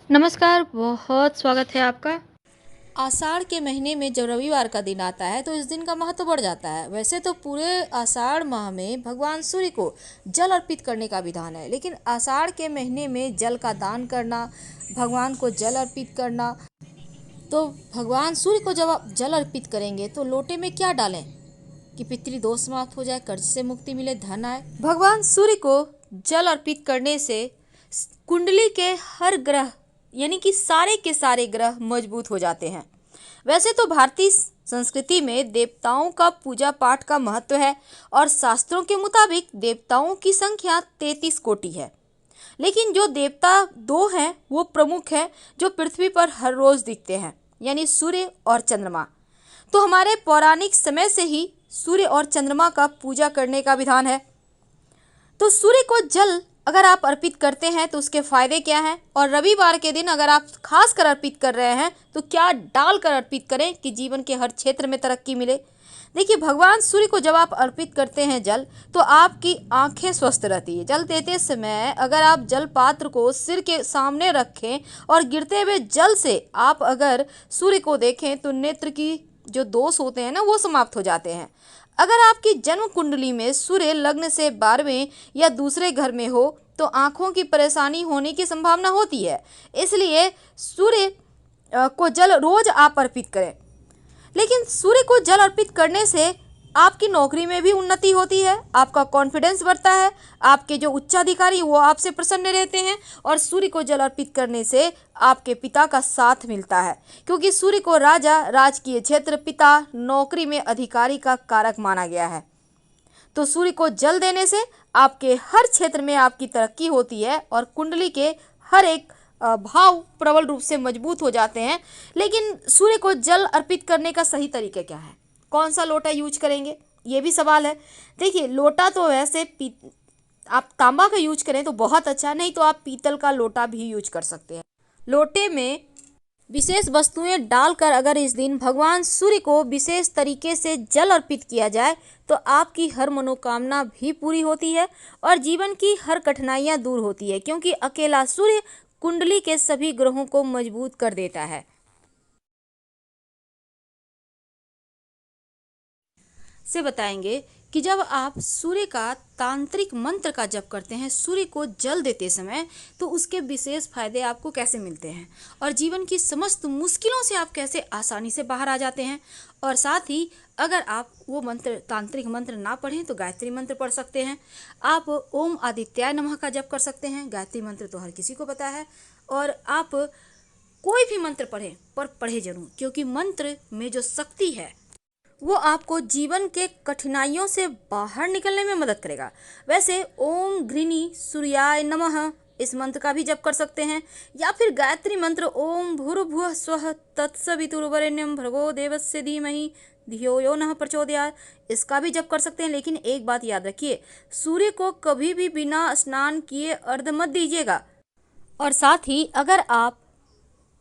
नमस्कार, बहुत स्वागत है आपका। आषाढ़ के महीने में जब रविवार का दिन आता है तो इस दिन का महत्व बढ़ जाता है। वैसे तो पूरे आषाढ़ माह में भगवान सूर्य को जल अर्पित करने का विधान है, लेकिन आषाढ़ के महीने में जल का दान करना, भगवान को जल अर्पित करना, तो भगवान सूर्य को जब आप जल अर्पित करेंगे तो लोटे में क्या डालें कि पितृदोष समाप्त हो जाए, कर्ज से मुक्ति मिले, धन आए। भगवान सूर्य को जल अर्पित करने से कुंडली के हर ग्रह यानी कि सारे के सारे ग्रह मजबूत हो जाते हैं। वैसे तो भारतीय संस्कृति में देवताओं का पूजा पाठ का महत्व है और शास्त्रों के मुताबिक देवताओं की संख्या 33 कोटि है, लेकिन जो देवता दो हैं वो प्रमुख हैं जो पृथ्वी पर हर रोज दिखते हैं, यानी सूर्य और चंद्रमा। तो हमारे पौराणिक समय से ही सूर्य और चंद्रमा का पूजा करने का विधान है। तो सूर्य को जल अगर आप अर्पित करते हैं तो उसके फायदे क्या हैं, और रविवार के दिन अगर आप खास कर अर्पित कर रहे हैं तो क्या डालकर अर्पित करें कि जीवन के हर क्षेत्र में तरक्की मिले। देखिए, भगवान सूर्य को जब आप अर्पित करते हैं जल, तो आपकी आंखें स्वस्थ रहती है। जल देते समय अगर आप जल पात्र को सिर के सामने रखें और गिरते हुए जल से आप अगर सूर्य को देखें तो नेत्र की जो दोष होते हैं ना वो समाप्त हो जाते हैं। अगर आपकी जन्म कुंडली में सूर्य लग्न से 12वें या दूसरे घर में हो तो आंखों की परेशानी होने की संभावना होती है। इसलिए सूर्य को जल रोज आप अर्पित करें। लेकिन सूर्य को जल अर्पित करने से आपकी नौकरी में भी उन्नति होती है, आपका कॉन्फिडेंस बढ़ता है, आपके जो उच्चाधिकारी वो आपसे प्रसन्न रहते हैं, और सूर्य को जल अर्पित करने से आपके पिता का साथ मिलता है, क्योंकि सूर्य को राजा, राजकीय क्षेत्र, पिता, नौकरी में अधिकारी का कारक माना गया है। तो सूर्य को जल देने से आपके हर क्षेत्र में आपकी तरक्की होती है और कुंडली के हर एक भाव प्रबल रूप से मजबूत हो जाते हैं। लेकिन सूर्य को जल अर्पित करने का सही तरीका क्या है, कौन सा लोटा यूज करेंगे, ये भी सवाल है। देखिए, लोटा तो वैसे आप तांबा का यूज करें तो बहुत अच्छा, नहीं तो आप पीतल का लोटा भी यूज कर सकते हैं। लोटे में विशेष वस्तुएं डालकर अगर इस दिन भगवान सूर्य को विशेष तरीके से जल अर्पित किया जाए तो आपकी हर मनोकामना भी पूरी होती है और जीवन की हर कठिनाइयां दूर होती है, क्योंकि अकेला सूर्य कुंडली के सभी ग्रहों को मजबूत कर देता है। से बताएंगे कि जब आप सूर्य का तांत्रिक मंत्र का जप करते हैं सूर्य को जल देते समय, तो उसके विशेष फायदे आपको कैसे मिलते हैं और जीवन की समस्त मुश्किलों से आप कैसे आसानी से बाहर आ जाते हैं। और साथ ही अगर आप वो मंत्र, तांत्रिक मंत्र ना पढ़ें तो गायत्री मंत्र पढ़ सकते हैं। आप ओम आदित्याय नमः का जप कर सकते हैं, गायत्री मंत्र तो हर किसी को पता है। और आप कोई भी मंत्र पढ़ें, पर पढ़े जरूर, क्योंकि मंत्र में जो शक्ति है वो आपको जीवन के कठिनाइयों से बाहर निकलने में मदद करेगा। वैसे ओम घृणी सूर्याय नमः इस मंत्र का भी जप कर सकते हैं, या फिर गायत्री मंत्र ओम भूर्भुवः स्वः तत्सवितुर्वरेण्यं भर्गो देवस्य धीमहि धियो यो नः प्रचोदयात् इसका भी जप कर सकते हैं। लेकिन एक बात याद रखिए, सूर्य को कभी भी बिना स्नान किए अर्घ्य मत दीजिएगा। और साथ ही अगर आप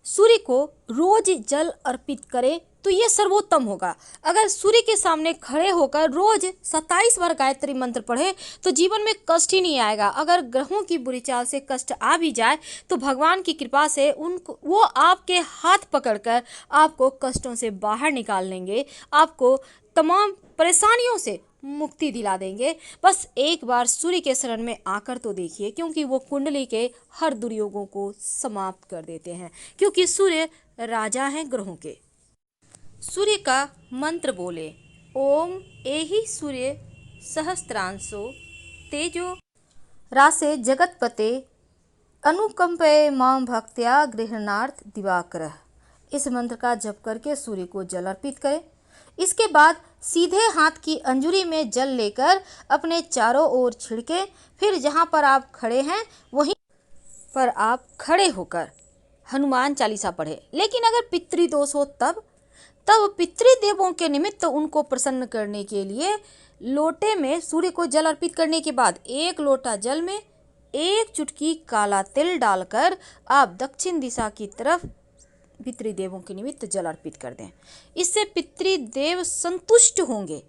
सूर्य को रोज जल अर्पित करें तो ये सर्वोत्तम होगा। अगर सूर्य के सामने खड़े होकर रोज 27 बार गायत्री मंत्र पढ़े तो जीवन में कष्ट ही नहीं आएगा। अगर ग्रहों की बुरी चाल से कष्ट आ भी जाए तो भगवान की कृपा से उनको वो आपके हाथ पकड़कर आपको कष्टों से बाहर निकाल लेंगे, आपको तमाम परेशानियों से मुक्ति दिला देंगे। बस एक बार सूर्य के शरण में आकर तो देखिए, क्योंकि वो कुंडली के हर दुर्योगों को समाप्त कर देते हैं, क्योंकि सूर्य राजा हैं ग्रहों के। सूर्य का मंत्र बोले, ओम एहि सूर्य सहस्त्रांशो तेजो रासे जगतपते अनुकंपे मां भक्त्या गृहणार्थ दिवाकर। इस मंत्र का जप करके सूर्य को जल अर्पित करें। इसके बाद सीधे हाथ की अंजुरी में जल लेकर अपने चारों ओर छिड़के, फिर जहां पर आप खड़े हैं वहीं पर आप खड़े होकर हनुमान चालीसा पढ़े। लेकिन अगर पितृदोष हो तब पितृदेवों के निमित्त उनको प्रसन्न करने के लिए लोटे में सूर्य को जल अर्पित करने के बाद एक लोटा जल में एक चुटकी काला तिल डालकर आप दक्षिण दिशा की तरफ पितृदेवों के निमित्त जल अर्पित कर दें। इससे पितृदेव संतुष्ट होंगे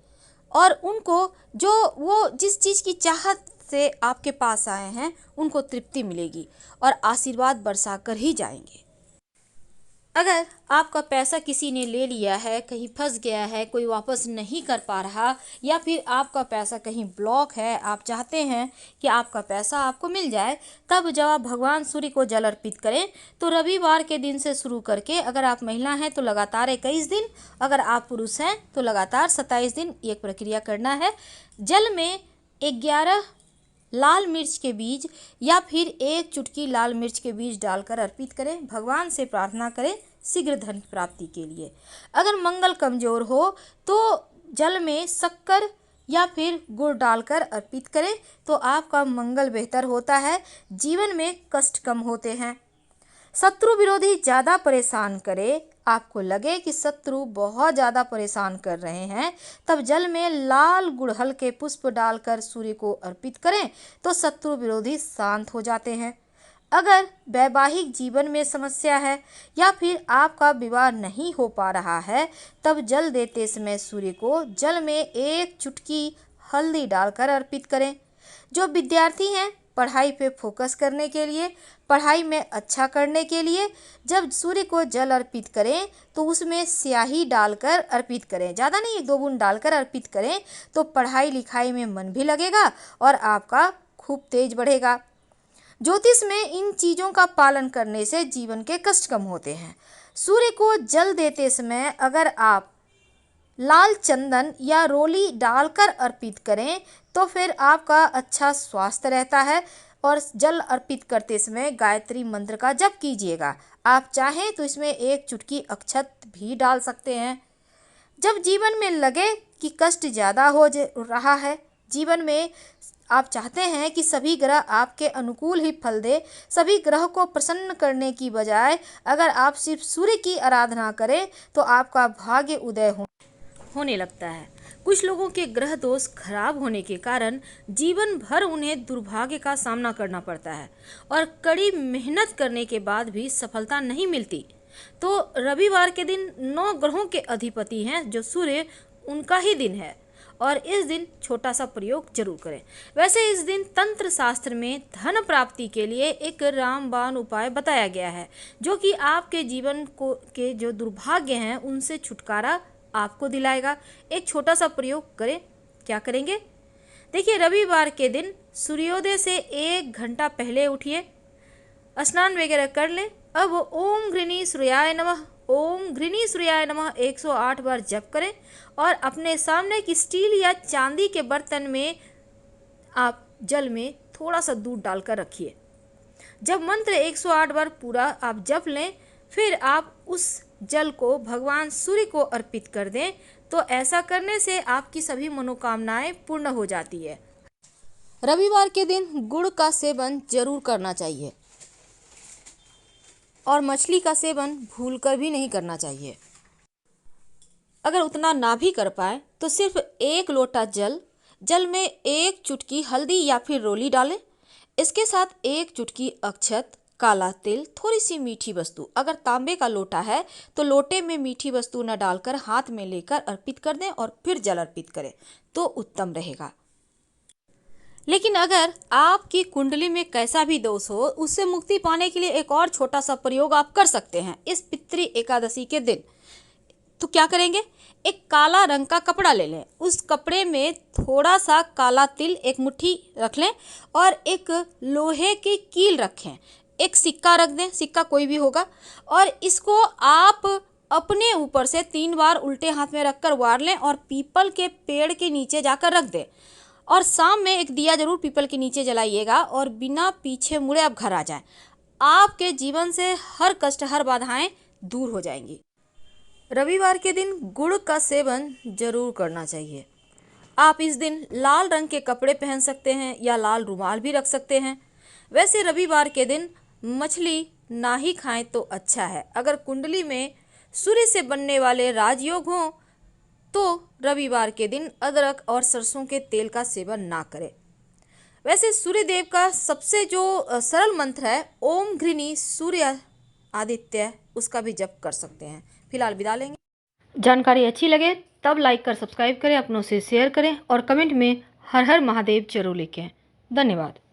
और उनको जो वो जिस चीज़ की चाहत से आपके पास आए हैं उनको तृप्ति मिलेगी और आशीर्वाद बरसा कर ही जाएंगे। अगर आपका पैसा किसी ने ले लिया है, कहीं फंस गया है, कोई वापस नहीं कर पा रहा, या फिर आपका पैसा कहीं ब्लॉक है, आप चाहते हैं कि आपका पैसा आपको मिल जाए, तब जब आप भगवान सूर्य को जल अर्पित करें तो रविवार के दिन से शुरू करके, अगर आप महिला हैं तो लगातार 21 दिन, अगर आप पुरुष हैं तो लगातार 27 दिन ये प्रक्रिया करना है। जल में 11 लाल मिर्च के बीज या फिर 1 चुटकी लाल मिर्च के बीज डालकर अर्पित करें। भगवान से प्रार्थना करें शीघ्र धन प्राप्ति के लिए। अगर मंगल कमजोर हो तो जल में शक्कर या फिर गुड़ डालकर अर्पित करें तो आपका मंगल बेहतर होता है, जीवन में कष्ट कम होते हैं। शत्रु विरोधी ज़्यादा परेशान करे, आपको लगे कि शत्रु बहुत ज़्यादा परेशान कर रहे हैं, तब जल में लाल गुड़हल के पुष्प डालकर सूर्य को अर्पित करें तो शत्रु विरोधी शांत हो जाते हैं। अगर वैवाहिक जीवन में समस्या है या फिर आपका विवाह नहीं हो पा रहा है, तब जल देते समय सूर्य को जल में 1 चुटकी हल्दी डालकर अर्पित करें। जो विद्यार्थी हैं पढ़ाई पे फोकस करने के लिए, पढ़ाई में अच्छा करने के लिए जब सूर्य को जल अर्पित करें तो उसमें स्याही डालकर अर्पित करें, ज़्यादा नहीं 1-2 बूंद डालकर अर्पित करें तो पढ़ाई लिखाई में मन भी लगेगा और आपका खूब तेज बढ़ेगा। ज्योतिष में इन चीज़ों का पालन करने से जीवन के कष्ट कम होते हैं। सूर्य को जल देते समय अगर आप लाल चंदन या रोली डालकर अर्पित करें तो फिर आपका अच्छा स्वास्थ्य रहता है। और जल अर्पित करते समय गायत्री मंत्र का जप कीजिएगा। आप चाहें तो इसमें 1 चुटकी अक्षत भी डाल सकते हैं। जब जीवन में लगे कि कष्ट ज़्यादा हो रहा है, जीवन में आप चाहते हैं कि सभी ग्रह आपके अनुकूल ही फल दे, सभी ग्रह को प्रसन्न करने की बजाय अगर आप सिर्फ सूर्य की आराधना करें तो आपका भाग्य उदय होने लगता है। कुछ लोगों के ग्रह दोष खराब होने के कारण जीवन भर उन्हें दुर्भाग्य का सामना करना पड़ता है और कड़ी मेहनत करने के बाद भी सफलता नहीं मिलती। तो रविवार के दिन 9 ग्रहों के अधिपति हैं जो सूर्य, उनका ही दिन है और इस दिन छोटा सा प्रयोग जरूर करें। वैसे इस दिन तंत्र शास्त्र में धन प्राप्ति के लिए एक रामबाण उपाय बताया गया है जो कि आपके जीवन को के जो दुर्भाग्य हैं उनसे छुटकारा आपको दिलाएगा। एक छोटा सा प्रयोग करें। क्या करेंगे? देखिए, रविवार के दिन सूर्योदय से 1 घंटा पहले उठिए, स्नान वगैरह कर लें। अब ओम घृणी सूर्याय नमः, ओम घृणी सूर्याय नमः 108 बार जप करें और अपने सामने की स्टील या चांदी के बर्तन में आप जल में थोड़ा सा दूध डालकर रखिए। जब मंत्र 108 बार पूरा आप जप लें, फिर आप उस जल को भगवान सूर्य को अर्पित कर दें तो ऐसा करने से आपकी सभी मनोकामनाएं पूर्ण हो जाती है। रविवार के दिन गुड़ का सेवन जरूर करना चाहिए और मछली का सेवन भूलकर भी नहीं करना चाहिए। अगर उतना ना भी कर पाए तो सिर्फ 1 लोटा जल में 1 चुटकी हल्दी या फिर रोली डालें। इसके साथ 1 चुटकी अक्षत, काला तिल, थोड़ी सी मीठी वस्तु। अगर तांबे का लोटा है तो लोटे में मीठी वस्तु न डालकर हाथ में लेकर अर्पित कर दें और फिर जल अर्पित करें तो उत्तम रहेगा। लेकिन अगर आपकी कुंडली में कैसा भी दोष हो, उससे मुक्ति पाने के लिए एक और छोटा सा प्रयोग आप कर सकते हैं इस पितृ एकादशी के दिन। तो क्या करेंगे? एक काला रंग का कपड़ा ले लें, उस कपड़े में थोड़ा सा काला तिल 1 मुट्ठी रख लें और एक लोहे की कील रखें, एक सिक्का रख दें, सिक्का कोई भी होगा, और इसको आप अपने ऊपर से 3 बार उल्टे हाथ में रखकर वार लें और पीपल के पेड़ के नीचे जाकर रख दें। और शाम में एक दिया जरूर पीपल के नीचे जलाइएगा और बिना पीछे मुड़े आप घर आ जाएं। आपके जीवन से हर कष्ट, हर बाधाएं दूर हो जाएंगी। रविवार के दिन गुड़ का सेवन जरूर करना चाहिए। आप इस दिन लाल रंग के कपड़े पहन सकते हैं या लाल रुमाल भी रख सकते हैं। वैसे रविवार के दिन मछली ना ही खाएं तो अच्छा है। अगर कुंडली में सूर्य से बनने वाले राजयोग हों तो रविवार के दिन अदरक और सरसों के तेल का सेवन ना करें। वैसे सूर्य देव का सबसे जो सरल मंत्र है ओम घृणी सूर्य आदित्य, उसका भी जप कर सकते हैं। फिलहाल विदा लेंगे। जानकारी अच्छी लगे तब लाइक कर सब्सक्राइब करें, अपनों से शेयर करें और कमेंट में हर हर महादेव जरूर लिखें। धन्यवाद।